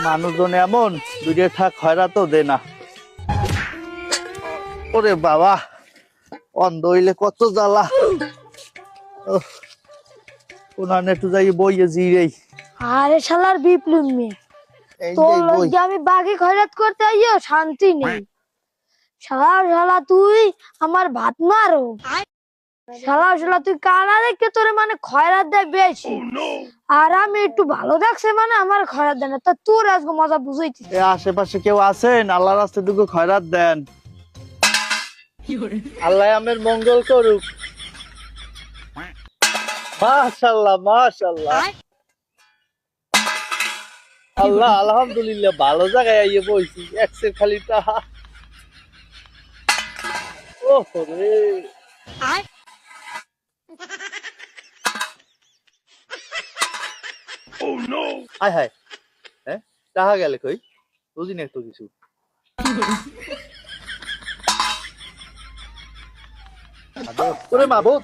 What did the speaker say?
মানুষজন এমন দুইটা থাক খয়রাতও দে না। ওরে বাবা, অন্ধ হইলে কত জ্বালা। ওনানে একটু যাই বইয়ে জিরেই। আরে শালার বিপ্লব মেয়ে, এই তোর যে বই। লজ্জা আমি বাকি খয়রাত করতে আইও শান্তি নেই। শালা শালা তুই আমার ভাত মারো। শালা শালা তুই কানা রেখে তোরে মানে খয়রাত দেয় বেশি। আর আমি একটু ভালো দেখছে মানে আমার খয়রাত দেয় না। তা তোর আজকে মজা বুঝাইছি। এ আশেপাশে কেউ আছেন? আল্লাহর রাস্তায় দুটো খয়রাত দেন। আল্লাহ আমের মঙ্গল করুক। মাশাআল্লাহ মাশাআল্লাহ। আল্লাহ আলহামদুলিল্লাহ, ভালো জায়গায় আইয়ে বইছি। একসের খালি টাহা। ওহ রে। হায় হায়, হ্যাঁ টাহা গেলে কই? বুঝি না একটু কিছু। ওরে মাবুদ,